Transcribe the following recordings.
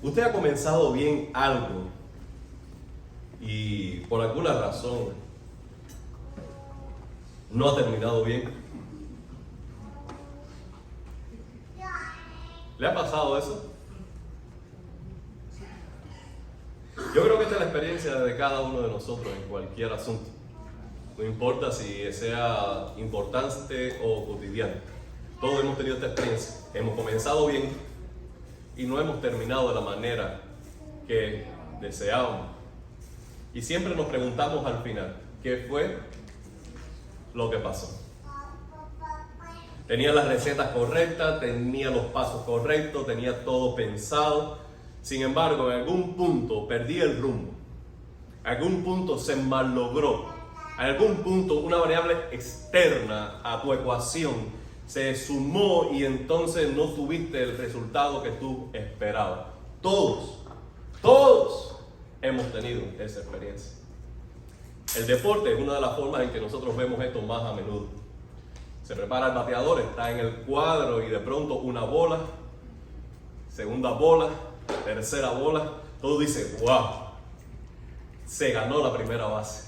Usted ha comenzado bien algo y por alguna razón no ha terminado bien. ¿Le ha pasado eso? Yo creo que esta es la experiencia de cada uno de nosotros en cualquier asunto. No importa si sea importante o cotidiano. Todos hemos tenido esta experiencia. Hemos comenzado bien y no hemos terminado de la manera que deseábamos. Y siempre nos preguntamos al final, ¿qué fue lo que pasó? Tenía las recetas correctas, tenía los pasos correctos, tenía todo pensado. Sin embargo, en algún punto perdí el rumbo. En algún punto se malogró. En algún punto una variable externa a tu ecuación se sumó y entonces no tuviste el resultado que tú esperabas. Todos hemos tenido esa experiencia. El deporte es una de las formas en que nosotros vemos esto más a menudo. Se prepara el bateador, está en el cuadro y de pronto una bola, segunda bola, tercera bola, todo dice, wow, se ganó la primera base.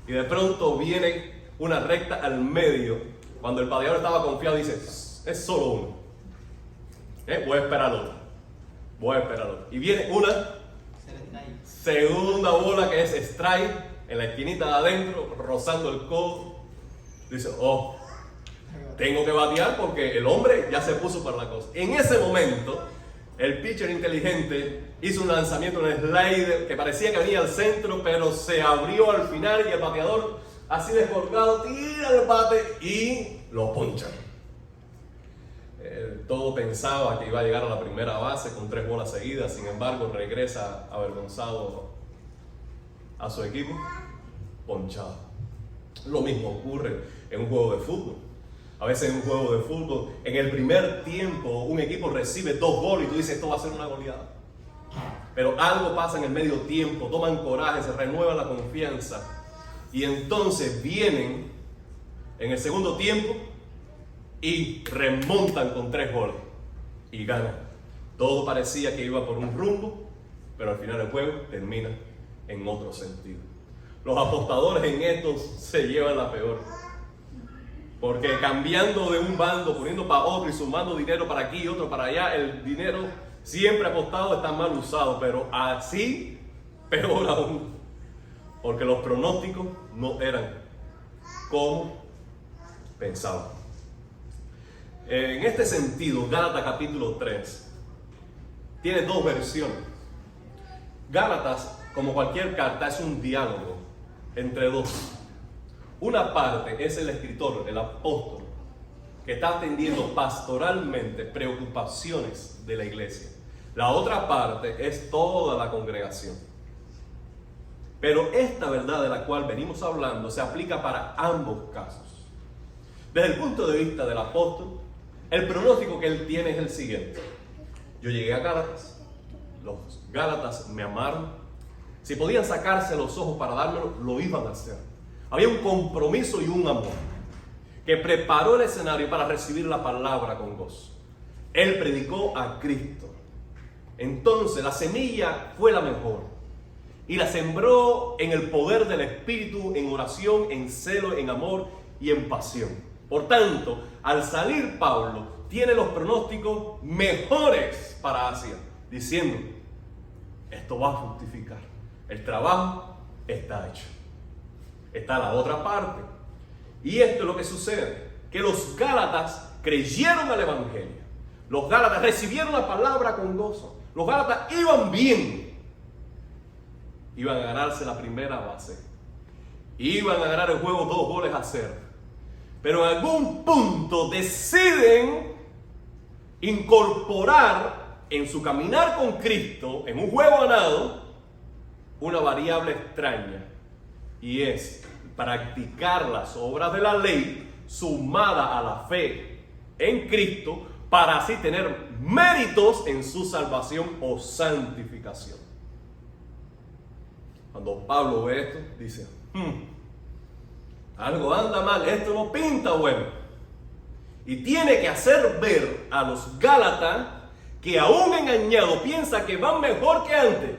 Y de pronto viene una recta al medio, cuando el bateador estaba confiado dice, es solo uno. Voy a esperar otro. Y viene una segunda bola que es strike, en la esquinita de adentro, rozando el codo. Dice, tengo que batear porque el hombre ya se puso para la cosa. En ese momento, el pitcher inteligente hizo un lanzamiento, un slider que parecía que venía al centro, pero se abrió al final y el bateador, así descolgado, tira el bate y lo ponchan. Todo pensaba que iba a llegar a la primera base con 3 bolas seguidas, sin embargo regresa avergonzado a su equipo, ponchado. Lo mismo ocurre en un juego de fútbol. A veces en un juego de fútbol, en el primer tiempo, un equipo recibe 2 goles y tú dices, esto va a ser una goleada. Pero algo pasa en el medio tiempo, toman coraje, se renueva la confianza. Y entonces vienen en el segundo tiempo y remontan con 3 goles. Y ganan. Todo parecía que iba por un rumbo, pero al final el juego termina en otro sentido. Los apostadores en esto se llevan la peor. Porque cambiando de un bando, poniendo para otro y sumando dinero para aquí y otro para allá, el dinero siempre apostado está mal usado, pero así peor aún. Porque los pronósticos no eran como pensaban. En este sentido, Gálatas capítulo 3 tiene 2 versiones. Gálatas, como cualquier carta, es un diálogo entre dos. Una parte es el escritor, el apóstol, que está atendiendo pastoralmente preocupaciones de la iglesia. La otra parte es toda la congregación. Pero esta verdad de la cual venimos hablando se aplica para ambos casos. Desde el punto de vista del apóstol, el pronóstico que él tiene es el siguiente. Yo llegué a Gálatas, los Gálatas me amaron. Si podían sacarse los ojos para dármelo, lo iban a hacer. Había un compromiso y un amor que preparó el escenario para recibir la palabra con gozo. Él predicó a Cristo. Entonces la semilla fue la mejor y la sembró en el poder del Espíritu, en oración, en celo, en amor y en pasión. Por tanto, al salir Pablo, tiene los pronósticos mejores para Asia, diciendo, esto va a fructificar, el trabajo está hecho. Está la otra parte. Y esto es lo que sucede, que los Gálatas creyeron al Evangelio. Los Gálatas recibieron la palabra con gozo. Los Gálatas iban bien. Iban a ganarse la primera base. Iban a ganar el juego 2 goles a 0. Pero en algún punto deciden incorporar en su caminar con Cristo, en un juego ganado, una variable extraña. Y es practicar las obras de la ley sumada a la fe en Cristo para así tener méritos en su salvación o santificación. Cuando Pablo ve esto, dice, algo anda mal, esto no pinta bueno. Y tiene que hacer ver a los Gálatas que aún engañado piensa que van mejor que antes,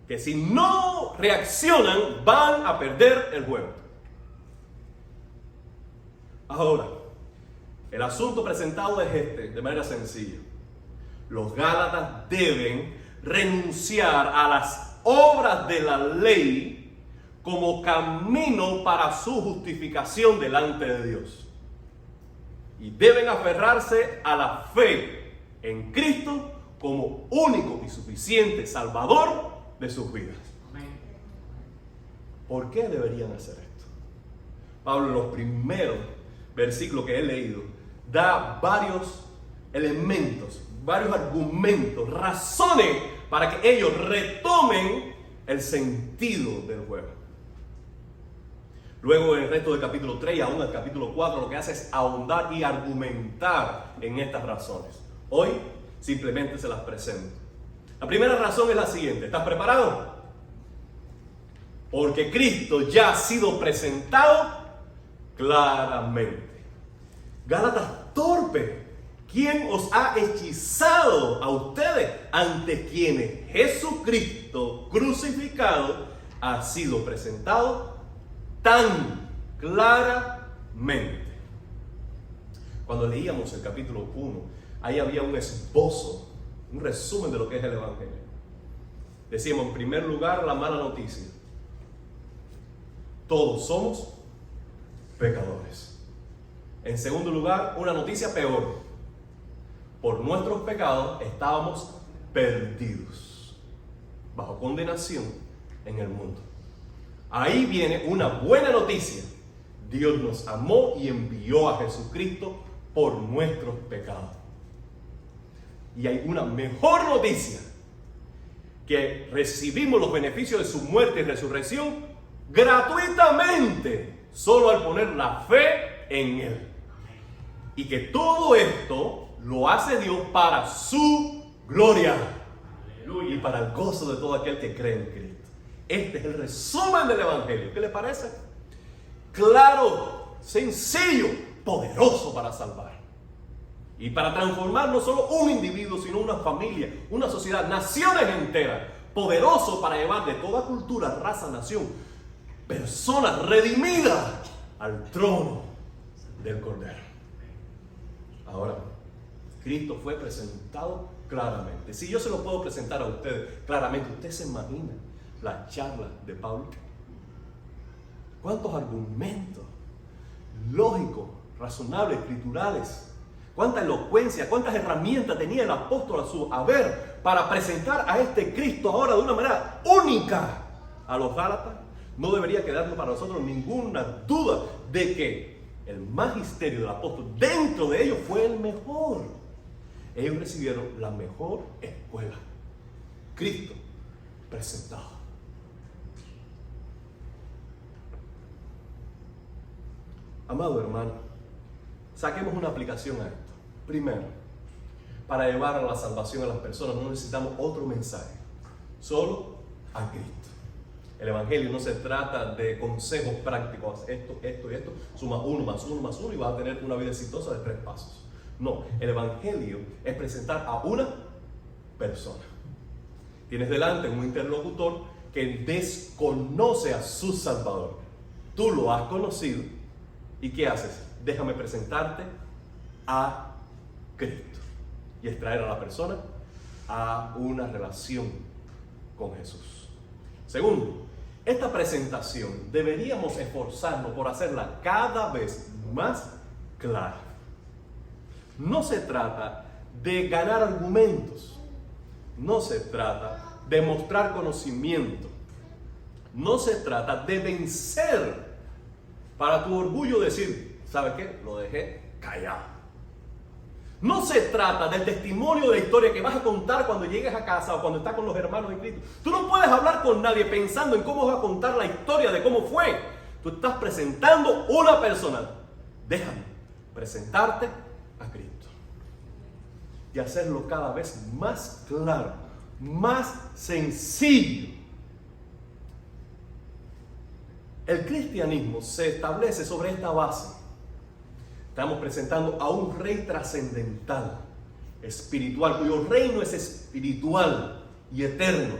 que si no reaccionan van a perder el juego. Ahora, el asunto presentado es de manera sencilla. Los Gálatas deben renunciar a las obras de la ley como camino para su justificación delante de Dios. Y deben aferrarse a la fe en Cristo como único y suficiente Salvador de sus vidas. ¿Por qué deberían hacer esto? Pablo, en los primeros versículos que he leído, da varios elementos, varios argumentos, razones para que ellos retomen el sentido del juego. Luego, en el resto del capítulo 3 y aún el capítulo 4, lo que hace es ahondar y argumentar en estas razones. Hoy simplemente se las presento. La primera razón es la siguiente. ¿Estás preparado? Porque Cristo ya ha sido presentado claramente. Gálatas torpe, ¿quién os ha hechizado a ustedes ante quienes Jesucristo crucificado ha sido presentado tan claramente? Cuando leíamos el capítulo 1, ahí había un esbozo, un resumen de lo que es el Evangelio. Decíamos, en primer lugar, la mala noticia. Todos somos pecadores. En segundo lugar, una noticia peor. Por nuestros pecados estábamos perdidos, bajo condenación en el mundo. Ahí viene una buena noticia. Dios nos amó y envió a Jesucristo por nuestros pecados. Y hay una mejor noticia, que recibimos los beneficios de su muerte y resurrección gratuitamente, solo al poner la fe en Él. Y que todo esto lo hace Dios para su gloria. Aleluya. Y para el gozo de todo aquel que cree en Cristo. Este es el resumen del Evangelio. ¿Qué le parece? Claro, sencillo, poderoso para salvar. Y para transformar no solo un individuo, sino una familia, una sociedad, naciones enteras. Poderoso para llevar de toda cultura, raza, nación, personas redimidas al trono del Cordero. Ahora, Cristo fue presentado claramente. Si yo se lo puedo presentar a ustedes claramente, ¿usted se imagina la charla de Pablo? ¿Cuántos argumentos lógicos, razonables, escriturales? ¿Cuánta elocuencia, cuántas herramientas tenía el apóstol a su haber para presentar a este Cristo ahora de una manera única a los Gálatas? No debería quedarnos para nosotros ninguna duda de que el magisterio del apóstol dentro de ellos fue el mejor. Ellos recibieron la mejor escuela. Cristo presentado. Amado hermano, saquemos una aplicación a esto. Primero, para llevar a la salvación a las personas no necesitamos otro mensaje, solo a Cristo. El Evangelio no se trata de consejos prácticos, esto y esto, suma 1 más 1 más 1 y vas a tener una vida exitosa de 3 pasos. No, el Evangelio es presentar a una persona. Tienes delante un interlocutor que desconoce a su Salvador. Tú lo has conocido y ¿qué haces? Déjame presentarte a Cristo y extraer a la persona a una relación con Jesús. Segundo, esta presentación deberíamos esforzarnos por hacerla cada vez más clara. No se trata de ganar argumentos, no se trata de mostrar conocimiento, no se trata de vencer para tu orgullo decir, ¿sabe qué? Lo dejé callado. No se trata del testimonio de la historia que vas a contar cuando llegues a casa o cuando estás con los hermanos en Cristo. Tú no puedes hablar con nadie pensando en cómo vas a contar la historia de cómo fue. Tú estás presentando una persona. Déjame presentarte a Cristo. Y hacerlo cada vez más claro, más sencillo. El cristianismo se establece sobre esta base. Estamos presentando a un rey trascendental espiritual, cuyo reino es espiritual y eterno.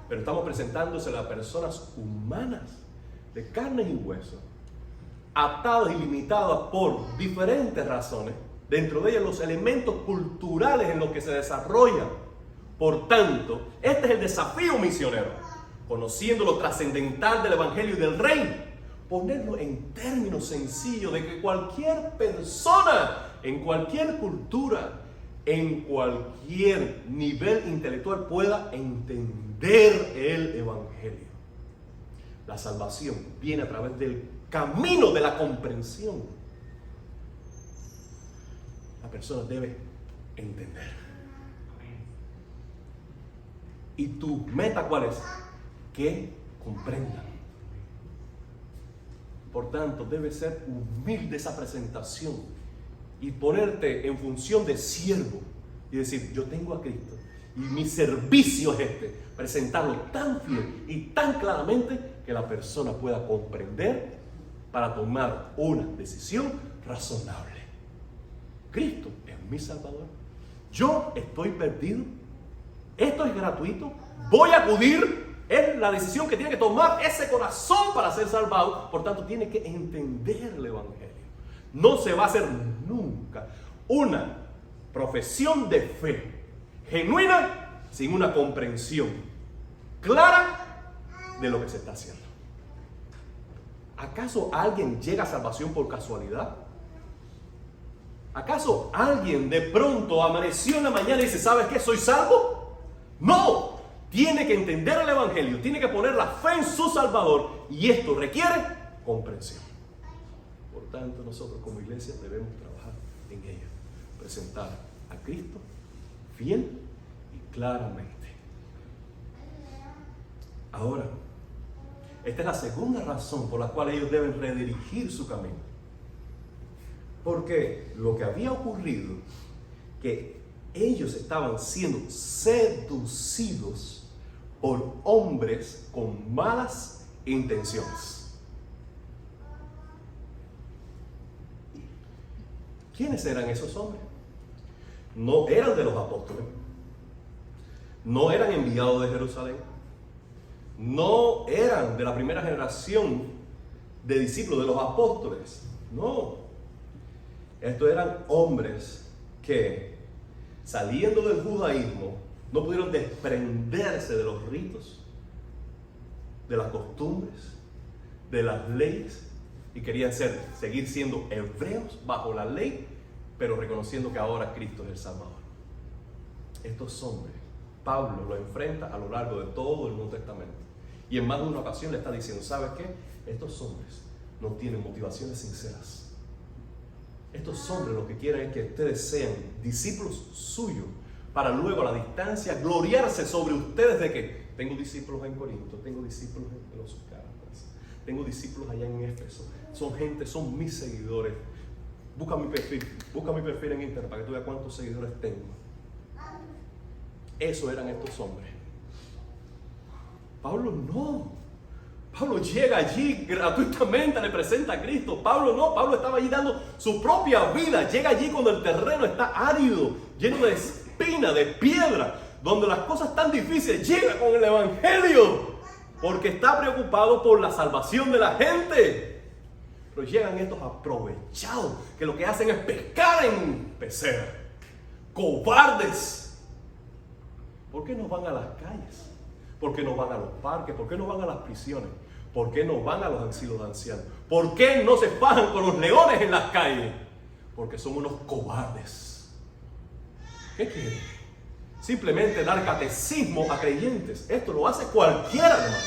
Pero estamos presentándose a personas humanas, de carne y hueso, atadas y limitadas por diferentes razones, dentro de ellas los elementos culturales en los que se desarrollan. Por tanto, este es el desafío misionero, conociendo lo trascendental del Evangelio y del Reino, ponerlo en términos sencillos de que cualquier persona, en cualquier cultura, en cualquier nivel intelectual pueda entender el Evangelio. La salvación viene a través del camino de la comprensión. La persona debe entender. ¿Y tu meta cuál es? Que comprendan. Por tanto, debe ser humilde esa presentación y ponerte en función de siervo y decir, yo tengo a Cristo y mi servicio es este, presentarlo tan fiel y tan claramente que la persona pueda comprender para tomar una decisión razonable. Cristo es mi Salvador. Yo estoy perdido. Esto es gratuito. Voy a acudir. Es la decisión que tiene que tomar ese corazón para ser salvado. Por tanto, tiene que entender el Evangelio. No se va a hacer nunca una profesión de fe genuina sin una comprensión clara de lo que se está haciendo. ¿Acaso alguien llega a salvación por casualidad? ¿Acaso alguien de pronto amaneció en la mañana y dice, ¿sabes qué? ¿Soy salvo? No. Tiene que entender el Evangelio, tiene que poner la fe en su Salvador y esto requiere comprensión. Por tanto, nosotros como iglesia debemos trabajar en ella, presentar a Cristo fiel y claramente. Ahora, esta es la segunda razón por la cual ellos deben redirigir su camino. Porque lo que había ocurrido, que ellos estaban siendo seducidos por hombres con malas intenciones. ¿Quiénes eran esos hombres? No eran de los apóstoles, no eran enviados de Jerusalén, no eran de la primera generación de discípulos de los apóstoles, no. Estos eran hombres que, saliendo del judaísmo, no pudieron desprenderse de los ritos, de las costumbres, de las leyes, y querían seguir siendo hebreos bajo la ley, pero reconociendo que ahora Cristo es el Salvador. Estos hombres, Pablo los enfrenta a lo largo de todo el Nuevo Testamento. Y en más de una ocasión le está diciendo, ¿sabes qué? Estos hombres no tienen motivaciones sinceras. Estos hombres lo que quieren es que ustedes sean discípulos suyos, para luego a la distancia gloriarse sobre ustedes de que tengo discípulos en Corinto, tengo discípulos en los Gálatas, tengo discípulos allá en Éfeso. Son gente, son mis seguidores. Busca mi perfil en internet para que tú veas cuántos seguidores tengo. Eso eran estos hombres. Pablo no. Pablo llega allí gratuitamente, le presenta a Cristo. Pablo no, Pablo estaba allí dando su propia vida. Llega allí cuando el terreno está árido, lleno de espina, de piedra, donde las cosas están difíciles. Llega con el Evangelio, porque está preocupado por la salvación de la gente. Pero llegan estos aprovechados, que lo que hacen es pescar en pecera. Cobardes. ¿Por qué no van a las calles? ¿Por qué no van a los parques? ¿Por qué no van a las prisiones? ¿Por qué no van a los asilos de ancianos? ¿Por qué no se fajan con los leones en las calles? Porque son unos cobardes. ¿Qué quieren? Simplemente dar catecismo a creyentes. Esto lo hace cualquiera, hermano.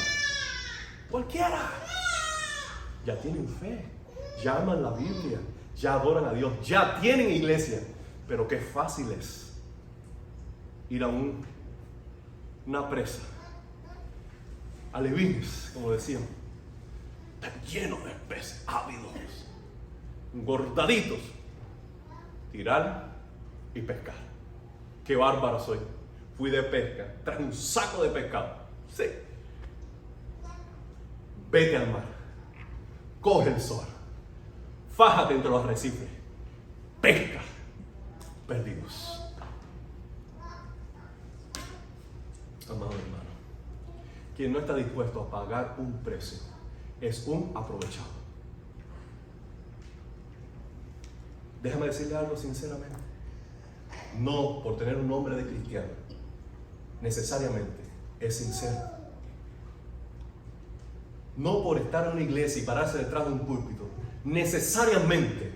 Cualquiera. Ya tienen fe, ya aman la Biblia, ya adoran a Dios, ya tienen iglesia. Pero qué fácil es ir a una presa, alevines, como decían, tan llenos de peces, ávidos, engordaditos, tirar y pescar. Qué bárbaro soy. Fui de pesca, traje un saco de pescado. Sí. Vete al mar, coge el sol, fájate entre los arrecifes, pesca, perdidos. quien no está dispuesto a pagar un precio es un aprovechado. Déjame decirle algo sinceramente. No por tener un nombre de cristiano necesariamente es sincero. No por estar en una iglesia y pararse detrás de un púlpito necesariamente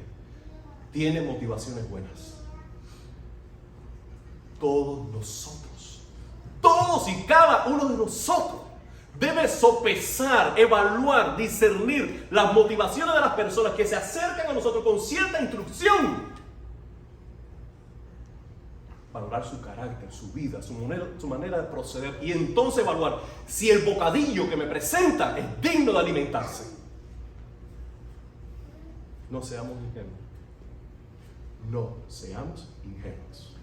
tiene motivaciones buenas. Todos nosotros, todos y cada uno de nosotros debe sopesar, evaluar, discernir las motivaciones de las personas que se acercan a nosotros con cierta instrucción. Valorar su carácter, su vida, su manera de proceder, y entonces evaluar si el bocadillo que me presenta es digno de alimentarse. No seamos ingenuos. No seamos ingenuos.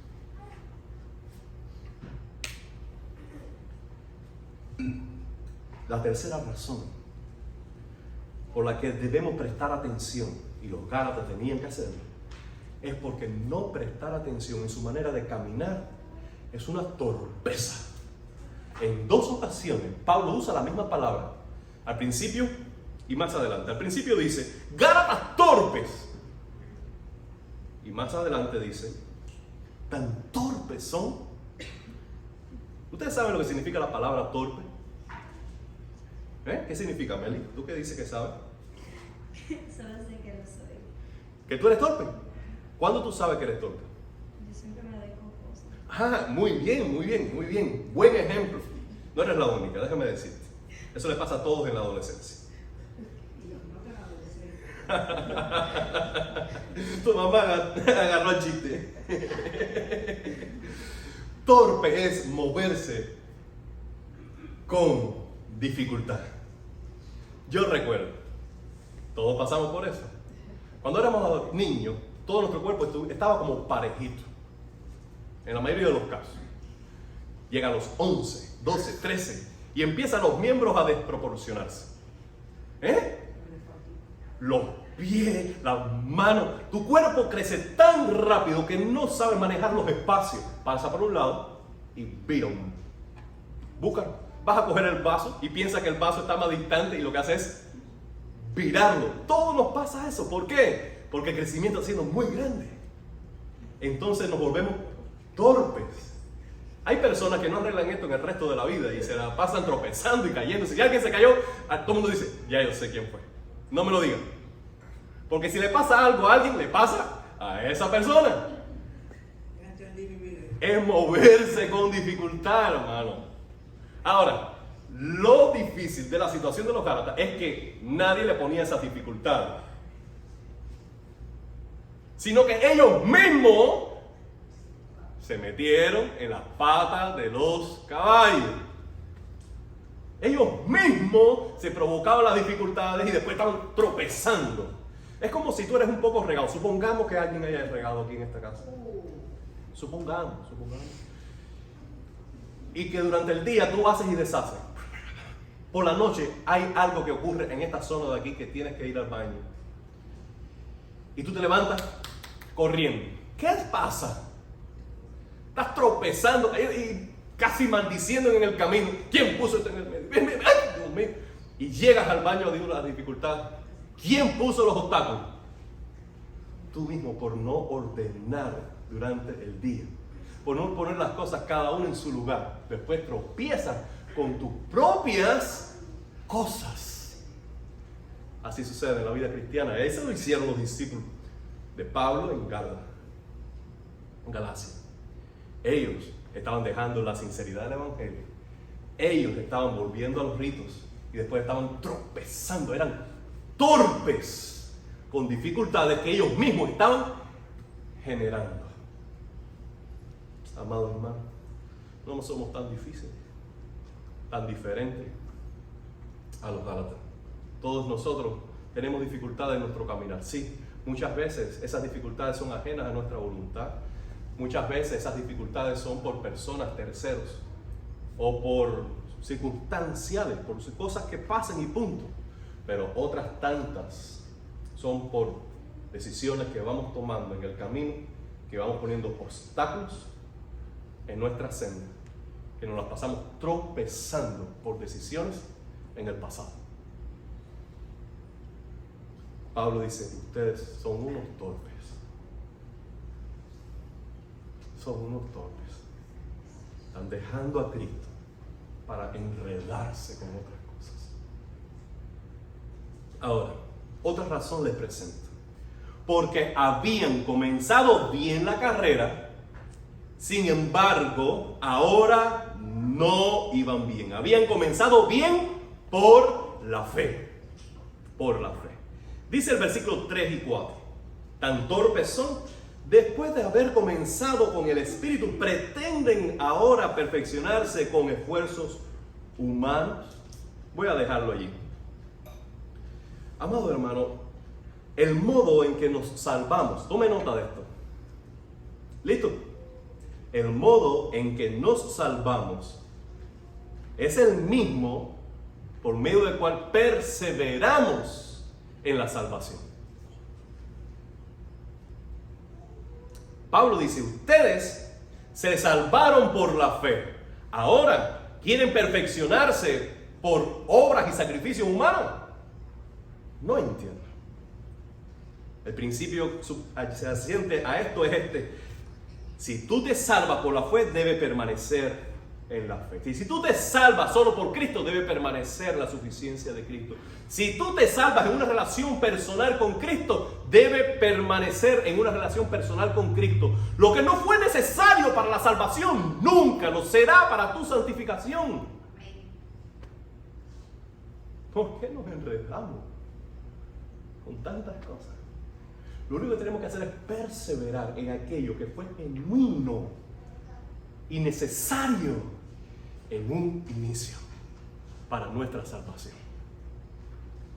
La tercera razón por la que debemos prestar atención, y los Gálatas tenían que hacerlo, es porque no prestar atención en su manera de caminar es una torpeza. En 2 ocasiones Pablo usa la misma palabra, al principio y más adelante. Al principio dice, Gálatas torpes, y más adelante dice, tan torpes son. ¿Ustedes saben lo que significa la palabra torpe? ¿Qué significa, Meli? ¿Tú qué dices que sabes? Solo sé que lo soy. ¿Que tú eres torpe? ¿Cuándo tú sabes que eres torpe? Yo siempre me doy con cosas. Ah, muy bien, muy bien, muy bien. Buen ejemplo. No eres la única, déjame decirte. Eso le pasa a todos en la adolescencia. Tu mamá agarró el chiste. Torpe es moverse con dificultad. Yo recuerdo, todos pasamos por eso. Cuando éramos niños, todo nuestro cuerpo estaba como parejito, en la mayoría de los casos. Llega a los 11, 12, 13 y empiezan los miembros a desproporcionarse. Los pies, las manos, tu cuerpo crece tan rápido que no sabes manejar los espacios. Pasa por un lado y ¡bum! Búscalo. Vas a coger el vaso y piensas que el vaso está más distante y lo que haces es virarlo. Todos nos pasa eso. ¿Por qué? Porque el crecimiento está siendo muy grande. Entonces nos volvemos torpes. Hay personas que no arreglan esto en el resto de la vida y se la pasan tropezando y cayendo. Si alguien se cayó, todo el mundo dice, ya yo sé quién fue. No me lo digan. Porque si le pasa algo a alguien, le pasa a esa persona. Es moverse con dificultad, hermano. Ahora, lo difícil de la situación de los Gálatas es que nadie le ponía esas dificultades, sino que ellos mismos se metieron en las patas de los caballos. Ellos mismos se provocaban las dificultades y después estaban tropezando. Es como si tú eres un poco regado. Supongamos que alguien haya regado aquí en esta casa. Supongamos. Y que durante el día tú haces y deshaces. Por la noche hay algo que ocurre en esta zona de aquí que tienes que ir al baño. Y tú te levantas corriendo. ¿Qué pasa? Estás tropezando y casi maldiciendo en el camino. ¿Quién puso esto en el medio? ¡Ay, Dios mío! Y llegas al baño de una dificultad. ¿Quién puso los obstáculos? Tú mismo, por no ordenar durante el día. Por no poner las cosas cada una en su lugar. Después tropiezas con tus propias cosas. Así sucede en la vida cristiana. Eso lo hicieron los discípulos de Pablo en Galacia. Ellos estaban dejando la sinceridad del evangelio. Ellos estaban volviendo a los ritos y después estaban tropezando. Eran torpes con dificultades que ellos mismos estaban generando. Amados hermanos, no somos tan difíciles, tan diferentes a los Gálatas. Todos nosotros tenemos dificultades en nuestro caminar. Sí, muchas veces esas dificultades son ajenas a nuestra voluntad. Muchas veces esas dificultades son por personas terceros o por circunstanciales, por cosas que pasan y punto. Pero otras tantas son por decisiones que vamos tomando en el camino, que vamos poniendo obstáculos en nuestra senda, que nos las pasamos tropezando por decisiones en el pasado. Pablo dice, ustedes son unos torpes. Son unos torpes. Están dejando a Cristo para enredarse con otras cosas. Ahora, otra razón les presento. Porque habían comenzado bien la carrera, sin embargo, ahora no iban bien. Habían comenzado bien por la fe. Por la fe. Dice el versículo 3 y 4. Tan torpes son, después de haber comenzado con el Espíritu, pretenden ahora perfeccionarse con esfuerzos humanos. Voy a dejarlo allí. Amado hermano, el modo en que nos salvamos, tome nota de esto. ¿Listo? El modo en que nos salvamos es el mismo por medio del cual perseveramos en la salvación. Pablo dice, ustedes se salvaron por la fe. Ahora quieren perfeccionarse por obras y sacrificios humanos. No entiendo. El principio subyacente a esto es este. Si tú te salvas por la fe, debe permanecer en la fe. Si tú te salvas solo por Cristo, debe permanecer la suficiencia de Cristo. Si tú te salvas en una relación personal con Cristo, debe permanecer en una relación personal con Cristo. Lo que no fue necesario para la salvación, nunca lo será para tu santificación. ¿Por qué nos enredamos con tantas cosas? Lo único que tenemos que hacer es perseverar en aquello que fue genuino y necesario en un inicio para nuestra salvación.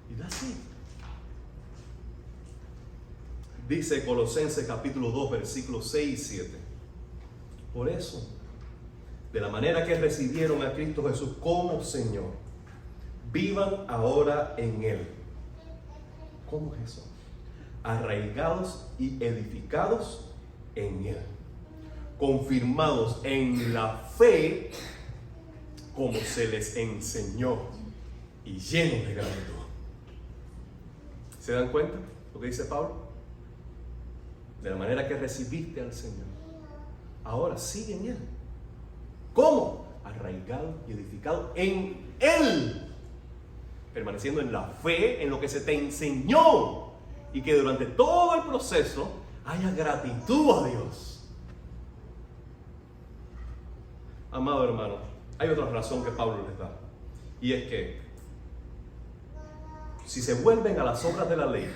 Y así. Dice Colosenses capítulo 2, versículos 6 y 7. Por eso, de la manera que recibieron a Cristo Jesús como Señor, vivan ahora en Él. ¿Cómo es eso? Arraigados y edificados en Él, confirmados en la fe como se les enseñó y llenos de gratitud. ¿Se dan cuenta lo que dice Pablo? De la manera que recibiste al Señor, ahora sigue en Él. ¿Cómo? Arraigado y edificado en Él, permaneciendo en la fe, en lo que se te enseñó, y que durante todo el proceso haya gratitud a Dios. Amado hermano, hay otra razón que Pablo les da, y es que si se vuelven a las obras de la ley,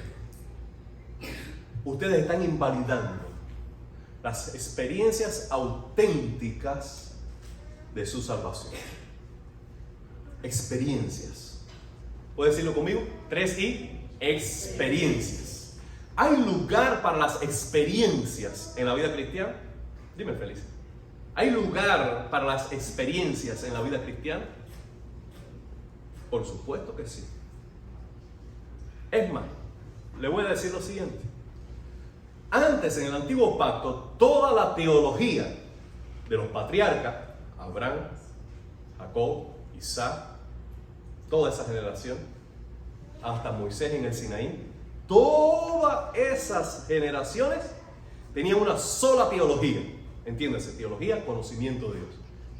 ustedes están invalidando las experiencias auténticas de su salvación. Experiencias. ¿Puedes decirlo conmigo? 3I. Experiencias. ¿Hay lugar para las experiencias en la vida cristiana? Dime, Feliz. ¿Hay lugar para las experiencias en la vida cristiana? Por supuesto que sí. Es más, le voy a decir lo siguiente. Antes, en el antiguo pacto, toda la teología de los patriarcas, Abraham, Jacob, Isaac, toda esa generación, hasta Moisés en el Sinaí, todas esas generaciones tenían una sola teología. Entiéndase, teología, conocimiento de Dios.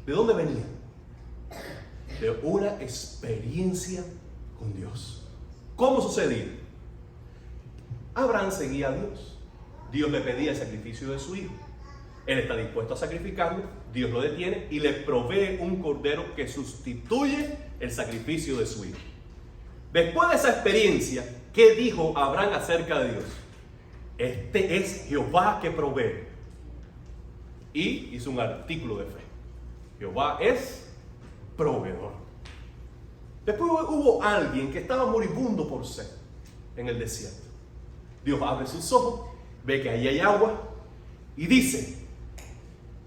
¿De dónde venía? De una experiencia con Dios. ¿Cómo sucedía? Abraham seguía a Dios. Dios le pedía el sacrificio de su hijo. Él está dispuesto a sacrificarlo. Dios lo detiene y le provee un cordero que sustituye el sacrificio de su hijo. Después de esa experiencia, ¿qué dijo Abraham acerca de Dios? Este es Jehová que provee. Y hizo un artículo de fe. Jehová es proveedor. Después hubo alguien que estaba moribundo por sed en el desierto. Dios abre sus ojos, ve que ahí hay agua y dice: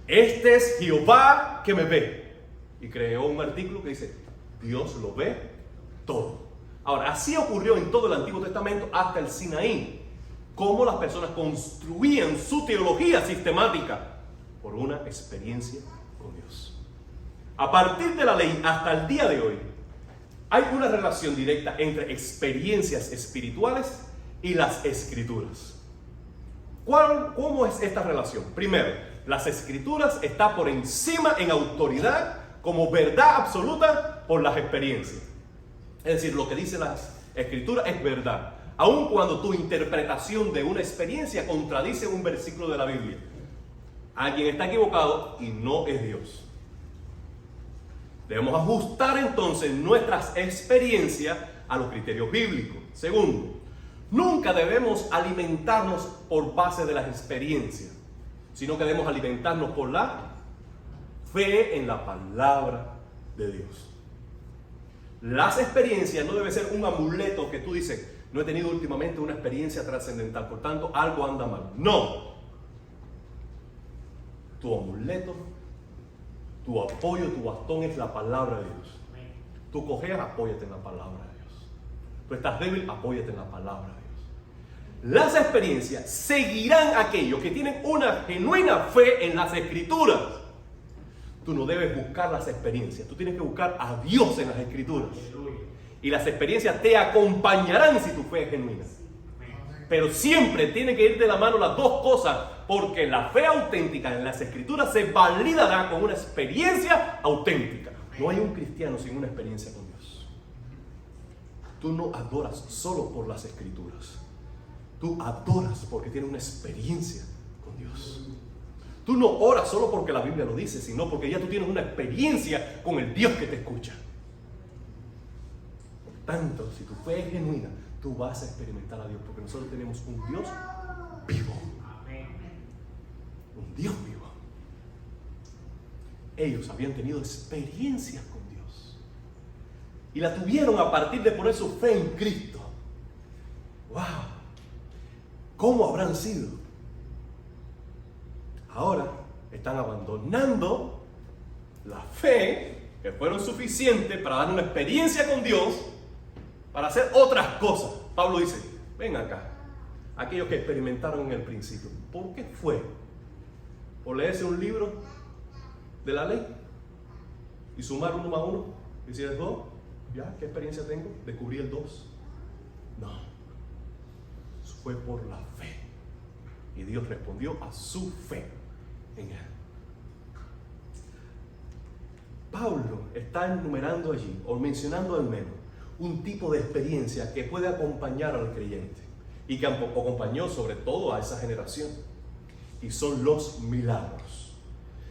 este es Jehová que me ve. Y creó un artículo que dice: Dios lo ve todo. Ahora, así ocurrió en todo el Antiguo Testamento hasta el Sinaí. Cómo las personas construían su teología sistemática por una experiencia con Dios. A partir de la ley hasta el día de hoy, hay una relación directa entre experiencias espirituales y las escrituras. ¿Cómo es esta relación? Primero, las escrituras están por encima en autoridad como verdad absoluta por las experiencias. Es decir, lo que dice las escrituras es verdad, aun cuando tu interpretación de una experiencia contradice un versículo de la Biblia. Alguien está equivocado y no es Dios. Debemos ajustar entonces nuestras experiencias a los criterios bíblicos. Segundo, nunca debemos alimentarnos por base de las experiencias, sino que debemos alimentarnos por la fe en la palabra de Dios. Las experiencias no deben ser un amuleto que tú dices, no he tenido últimamente una experiencia trascendental, por tanto algo anda mal. No. Tu amuleto, tu apoyo, tu bastón es la palabra de Dios. Tú cojeas, apóyate en la palabra de Dios. Tú estás débil, apóyate en la palabra de Dios. Las experiencias seguirán a aquellos que tienen una genuina fe en las escrituras. Tú no debes buscar las experiencias, tú tienes que buscar a Dios en las escrituras. Y las experiencias te acompañarán si tu fe es genuina. Pero siempre tiene que ir de la mano las dos cosas, porque la fe auténtica en las escrituras se validará con una experiencia auténtica. No hay un cristiano sin una experiencia con Dios. Tú no adoras solo por las escrituras. Tú adoras porque tienes una experiencia con Dios. Tú no oras solo porque la Biblia lo dice, sino porque ya tú tienes una experiencia con el Dios que te escucha. Por tanto, si tu fe es genuina, tú vas a experimentar a Dios, porque nosotros tenemos un Dios vivo. Un Dios vivo. Ellos habían tenido experiencias con Dios y la tuvieron a partir de poner su fe en Cristo. ¡Wow! ¿Cómo habrán sido? Ahora están abandonando la fe que fueron suficientes para dar una experiencia con Dios, para hacer otras cosas. Pablo dice, ven acá, aquellos que experimentaron en el principio. ¿Por qué fue? ¿Por leerse un libro de la ley y sumar 1 más 1? Y si es 2, ¿ya? ¿Qué experiencia tengo? Descubrí el 2. No, eso fue por la fe. Y Dios respondió a su fe en él. Pablo está enumerando allí, o mencionando al menos, un tipo de experiencia que puede acompañar al creyente y que acompañó sobre todo a esa generación, y son los milagros.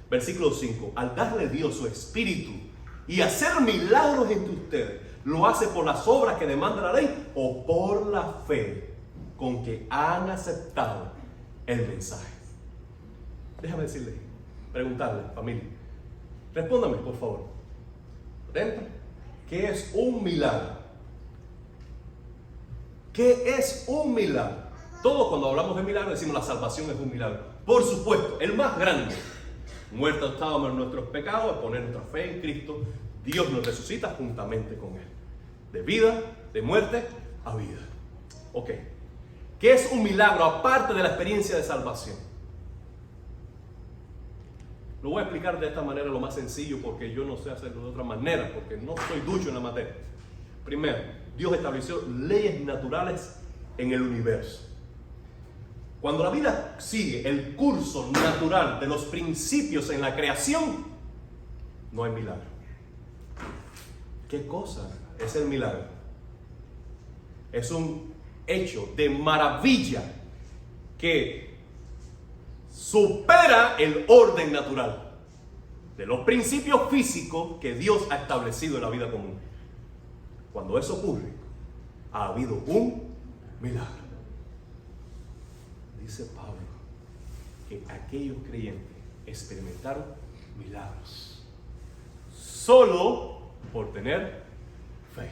Versículo 5, al darle Dios su espíritu y hacer milagros entre ustedes, ¿lo hace por las obras que demanda la ley o por la fe con que han aceptado el mensaje? Déjame decirle, preguntarle, familia, respóndame por favor. ¿Qué es un milagro? ¿Qué es un milagro? Todos cuando hablamos de milagro decimos la salvación es un milagro. Por supuesto, el más grande. Muertos estábamos en nuestros pecados, al poner nuestra fe en Cristo, Dios nos resucita juntamente con Él. De vida, de muerte a vida. Ok. ¿Qué es un milagro aparte de la experiencia de salvación? Lo voy a explicar de esta manera lo más sencillo, porque yo no sé hacerlo de otra manera, porque no soy ducho en la materia. Primero, Dios estableció leyes naturales en el universo. Cuando la vida sigue el curso natural de los principios en la creación, no hay milagro. ¿Qué cosa es el milagro? Es un hecho de maravilla que supera el orden natural de los principios físicos que Dios ha establecido en la vida común. Cuando eso ocurre, ha habido un milagro. Dice Pablo que aquellos creyentes experimentaron milagros solo por tener fe.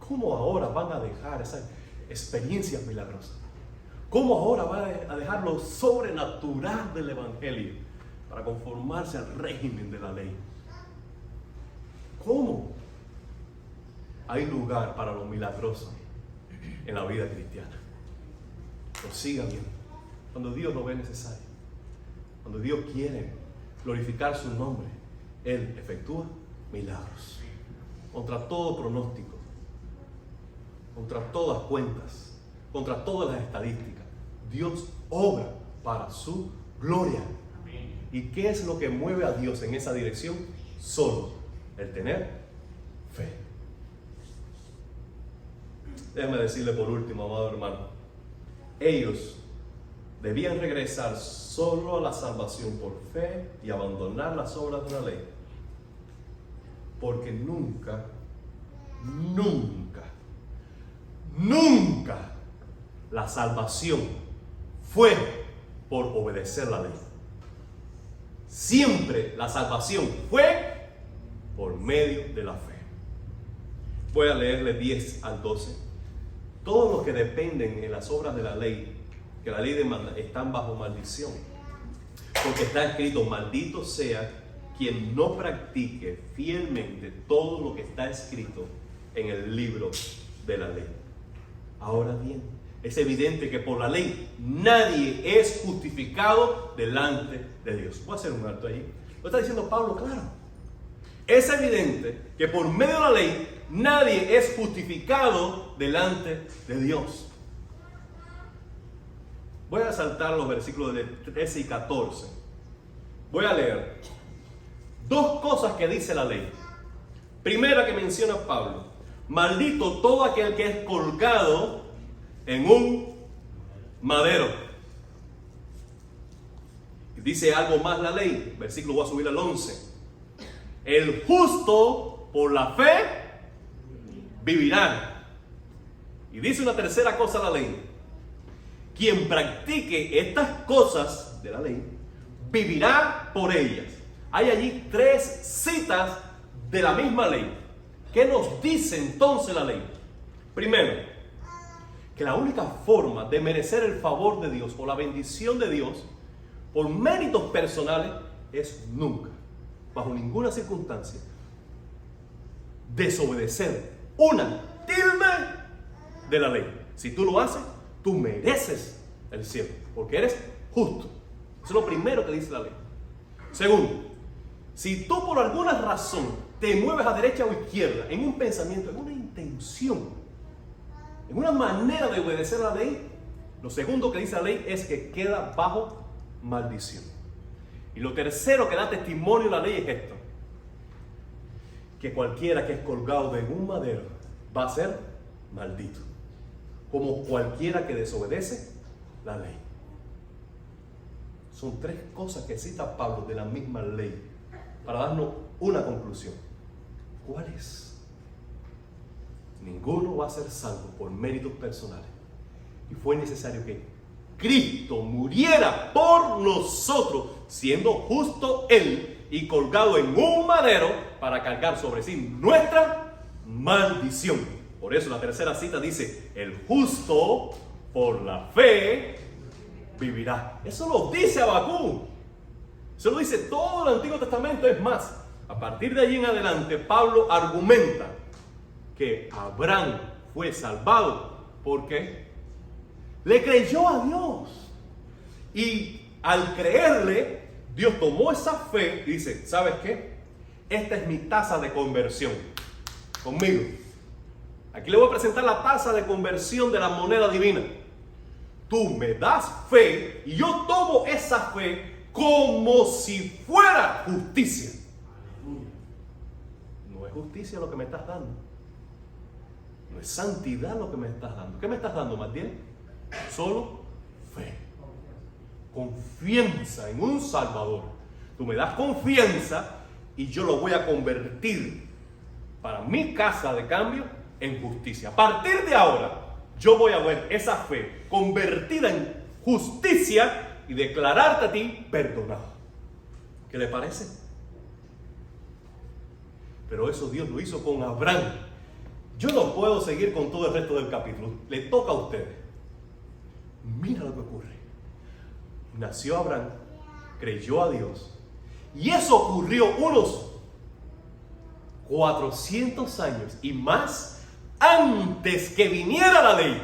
¿Cómo ahora van a dejar esas experiencias milagrosas? ¿Cómo ahora van a dejar lo sobrenatural del Evangelio para conformarse al régimen de la ley? ¿Cómo? Hay lugar para lo milagroso en la vida cristiana. Lo siga viendo. Cuando Dios lo ve necesario. Cuando Dios quiere glorificar su nombre. Él efectúa milagros. Contra todo pronóstico, contra todas cuentas, contra todas las estadísticas, Dios obra para su gloria. ¿Y qué es lo que mueve a Dios en esa dirección? Solo el tener fe. Déjame decirle por último, amado hermano, ellos debían regresar solo a la salvación por fe y abandonar las obras de la ley, porque nunca la salvación fue por obedecer la ley. Siempre la salvación fue por medio de la fe. Voy a leerle 10 al 12. Todos los que dependen en las obras de la ley, que la ley demanda, están bajo maldición. Porque está escrito: maldito sea quien no practique fielmente todo lo que está escrito en el libro de la ley. Ahora bien, es evidente que por la ley nadie es justificado delante de Dios. Voy a hacer un alto ahí. Lo está diciendo Pablo, claro. Es evidente que por medio de la ley nadie es justificado delante de Dios. Voy a saltar los versículos de 13 y 14. Voy a leer dos cosas que dice la ley. Primera que menciona Pablo: maldito todo aquel que es colgado en un madero. Y dice algo más la ley. Versículo, voy a subir al 11. El justo por la fe vivirá. Y dice una tercera cosa la ley: quien practique estas cosas de la ley vivirá por ellas. Hay allí 3 citas de la misma ley. ¿Qué nos dice entonces la ley? Primero, que la única forma de merecer el favor de Dios o la bendición de Dios por méritos personales es nunca, bajo ninguna circunstancia, desobedecer una tilde de la ley. Si tú lo haces, tú mereces el cielo, porque eres justo. Eso es lo primero que dice la ley. Segundo, si tú por alguna razón te mueves a derecha o izquierda en un pensamiento, en una intención, en una manera de obedecer la ley, lo segundo que dice la ley es que queda bajo maldición. Y lo tercero que da testimonio la ley es esto: que cualquiera que es colgado en un madero va a ser maldito, como cualquiera que desobedece la ley. Son 3 cosas que cita Pablo de la misma ley para darnos una conclusión. ¿Cuál es? Ninguno va a ser salvo por méritos personales. Y fue necesario que Cristo muriera por nosotros, siendo justo Él y colgado en un madero, para cargar sobre sí nuestra maldición. Por eso la tercera cita dice: el justo por la fe vivirá. Eso lo dice Habacuc. Eso lo dice todo el Antiguo Testamento. Es más, a partir de allí en adelante, Pablo argumenta que Abraham fue salvado porque le creyó a Dios. Y al creerle, Dios tomó esa fe y dice: ¿sabes qué? Esta es mi tasa de conversión. Conmigo. Aquí le voy a presentar la tasa de conversión de la moneda divina. Tú me das fe y yo tomo esa fe como si fuera justicia. No es justicia lo que me estás dando. No es santidad lo que me estás dando. ¿Qué me estás dando, Matías? Solo fe. Confianza en un Salvador. Tú me das confianza y yo lo voy a convertir para mi casa de cambio en justicia. A partir de ahora, yo voy a ver esa fe convertida en justicia y declararte a ti perdonado. ¿Qué le parece? Pero eso Dios lo hizo con Abraham. Yo no puedo seguir con todo el resto del capítulo. Le toca a ustedes. Mira lo que ocurre. Nació Abraham, creyó a Dios, y eso ocurrió unos 400 años y más antes que viniera la ley.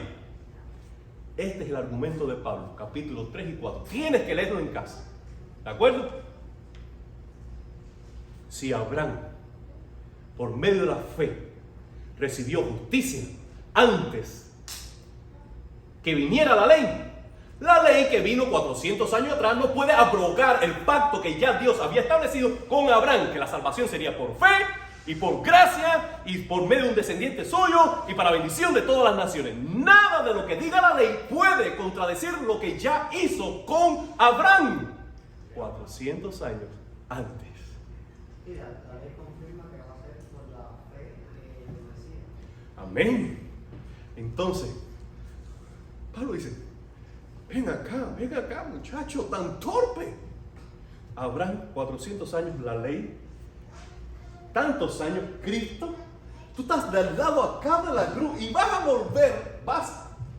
Este es el argumento de Pablo, capítulos 3 y 4. Tienes que leerlo en casa. ¿De acuerdo? si Abraham, por medio de la fe, recibió justicia antes que viniera la ley que vino 400 años atrás no puede abrogar el pacto que ya Dios había establecido con Abraham, que la salvación sería por fe y por gracia y por medio de un descendiente suyo y para bendición de todas las naciones. Nada de lo que diga la ley puede contradecir lo que ya hizo con Abraham 400 años antes. Mira, la ley confirma que va a ser por la fe del Mesías. Amén. Entonces, Pablo dice, ven acá, muchacho, tan torpe. Abraham, 400 años la ley, tantos años Cristo. Tú estás del lado acá de la cruz y vas a volver,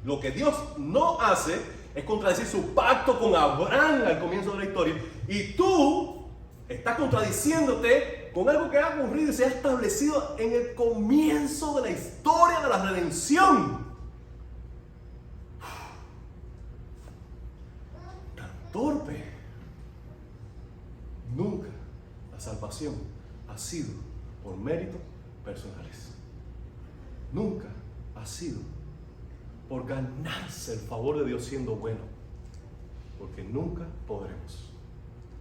lo que Dios no hace es contradecir su pacto con Abraham al comienzo de la historia. Y tú estás contradiciéndote con algo que ha ocurrido y se ha establecido en el comienzo de la historia de la redención. Tan torpe. Nunca la salvación ha sido por méritos personales. Nunca ha sido por ganarse el favor de Dios siendo bueno. Porque nunca podremos.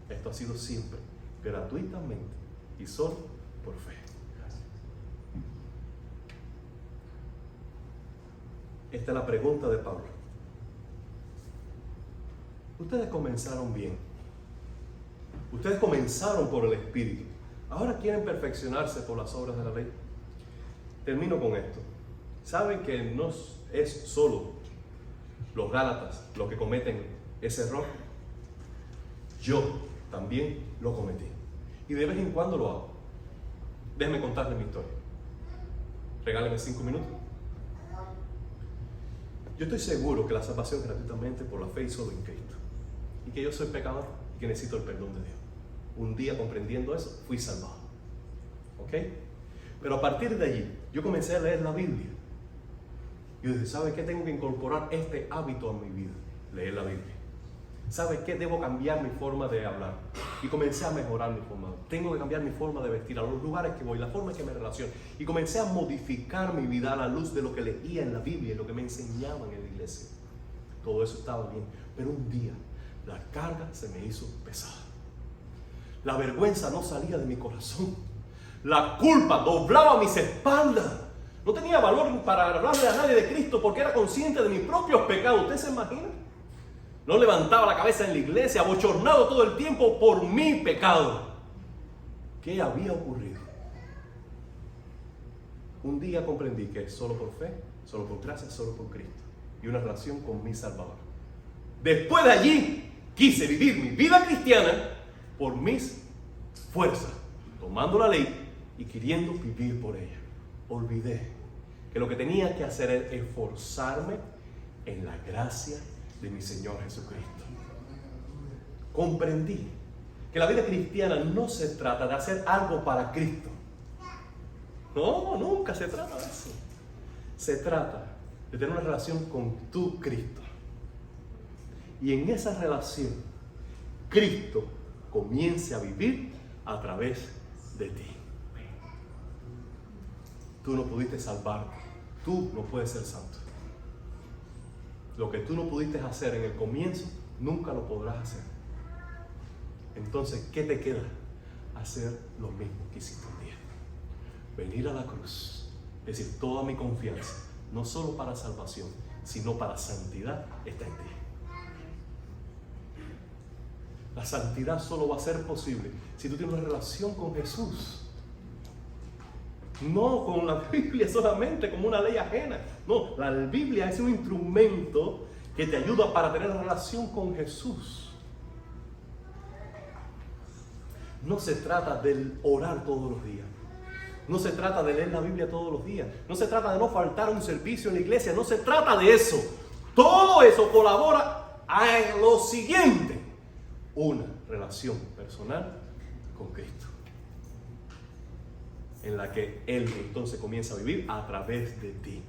Esto ha sido siempre gratuitamente y solo por fe. Esta es la pregunta de Pablo. Ustedes comenzaron bien. Ustedes comenzaron por el Espíritu. Ahora quieren perfeccionarse por las obras de la ley. Termino con esto. ¿Saben que no es solo los Gálatas los que cometen ese error? Yo también lo cometí. Y de vez en cuando lo hago. Déjenme contarles mi historia. Regálenme 5 minutos. Yo estoy seguro que la salvación es gratuitamente por la fe y solo en Cristo. Y que yo soy pecador y que necesito el perdón de Dios. Un día comprendiendo eso, fui salvado. ¿Ok? Pero a partir de allí, yo comencé a leer la Biblia. Yo dije, ¿sabe qué? Tengo que incorporar este hábito a mi vida. Leer la Biblia. ¿Sabes qué? Debo cambiar mi forma de hablar. Y comencé a mejorar mi forma. Tengo que cambiar mi forma de vestir, a los lugares que voy, la forma en que me relaciono. Y comencé a modificar mi vida a la luz de lo que leía en la Biblia y lo que me enseñaban en la iglesia. Todo eso estaba bien. Pero un día, la carga se me hizo pesada. La vergüenza no salía de mi corazón. La culpa doblaba mis espaldas. No tenía valor para hablarle a nadie de Cristo porque era consciente de mis propios pecados. ¿Usted se imagina? No levantaba la cabeza en la iglesia, abochornado todo el tiempo por mi pecado. ¿Qué había ocurrido? Un día comprendí que es solo por fe, solo por gracia, solo por Cristo. Y una relación con mi Salvador. Después de allí, quise vivir mi vida cristiana por mis fuerzas, tomando la ley y queriendo vivir por ella. Olvidé que lo que tenía que hacer es esforzarme en la gracia de mi Señor Jesucristo. Comprendí que la vida cristiana no se trata de hacer algo para Cristo. No, nunca se trata de eso. Se trata de tener una relación con tu Cristo. Y en esa relación, Cristo comience a vivir a través de ti. Tú no pudiste salvarte. Tú no puedes ser santo. Lo que tú no pudiste hacer en el comienzo, nunca lo podrás hacer. Entonces, ¿qué te queda? Hacer lo mismo que hiciste un día. Venir a la cruz. Es decir, toda mi confianza, no solo para salvación, sino para santidad, está en ti. La santidad solo va a ser posible si tú tienes una relación con Jesús. No con la Biblia solamente como una ley ajena. No, la Biblia es un instrumento que te ayuda para tener una relación con Jesús. No se trata de orar todos los días. No se trata de leer la Biblia todos los días. No se trata de no faltar a un servicio en la iglesia. No se trata de eso. Todo eso colabora a lo siguiente: una relación personal con Cristo, en la que Él entonces comienza a vivir a través de ti.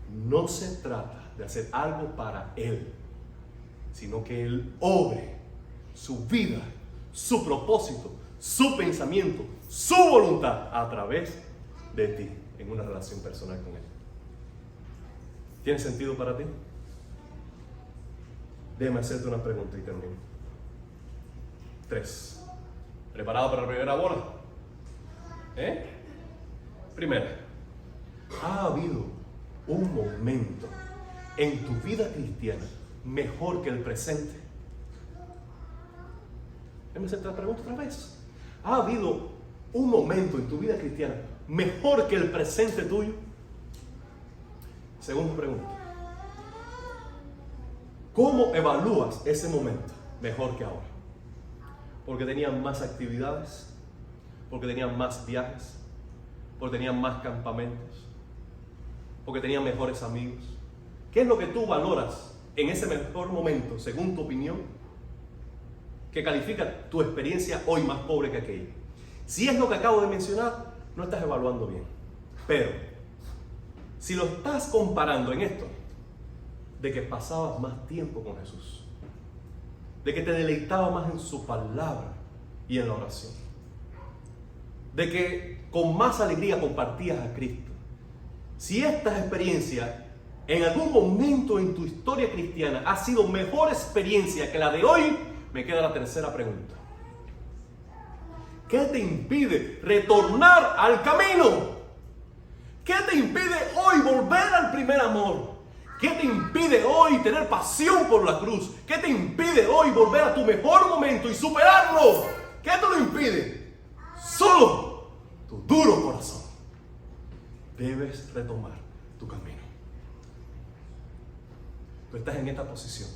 No se trata de hacer algo para Él, sino que Él obre su vida, su propósito, su pensamiento, su voluntad a través de ti en una relación personal con Él. ¿Tiene sentido para ti? Déjame hacerte una pregunta y termino. 3. ¿Preparado para la primera bola? Primera, ¿ha habido un momento en tu vida cristiana mejor que el presente? Déjame hacerte la pregunta otra vez. ¿Ha habido un momento en tu vida cristiana mejor que el presente tuyo? Segunda pregunta. ¿Cómo evalúas ese momento mejor que ahora? ¿Porque tenían más actividades? ¿Porque tenían más viajes? ¿Porque tenían más campamentos? ¿Porque tenían mejores amigos? ¿Qué es lo que tú valoras en ese mejor momento, según tu opinión, que califica tu experiencia hoy más pobre que aquella? Si es lo que acabo de mencionar, no estás evaluando bien. Pero, si lo estás comparando en esto, de que pasabas más tiempo con Jesús, de que te deleitabas más en su palabra y en la oración, de que con más alegría compartías a Cristo. Si esta experiencia en algún momento en tu historia cristiana ha sido mejor experiencia que la de hoy, me queda la tercera pregunta. ¿Qué te impide retornar al camino? ¿Qué te impide hoy volver al primer amor? ¿Qué te impide hoy tener pasión por la cruz? ¿Qué te impide hoy volver a tu mejor momento y superarlo? ¿Qué te lo impide? Solo tu duro corazón. Debes retomar tu camino. Tú estás en esta posición.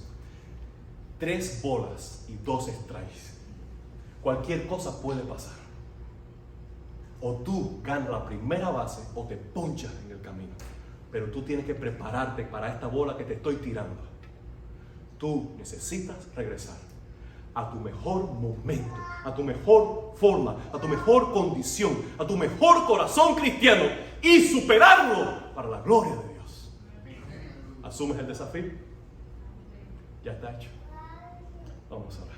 3 bolas y 2 strikes. Cualquier cosa puede pasar. O tú ganas la primera base o te ponchas en el camino. Pero tú tienes que prepararte para esta bola que te estoy tirando. Tú necesitas regresar a tu mejor momento, a tu mejor forma, a tu mejor condición, a tu mejor corazón cristiano y superarlo para la gloria de Dios. ¿Asumes el desafío? Ya está hecho. Vamos a orar.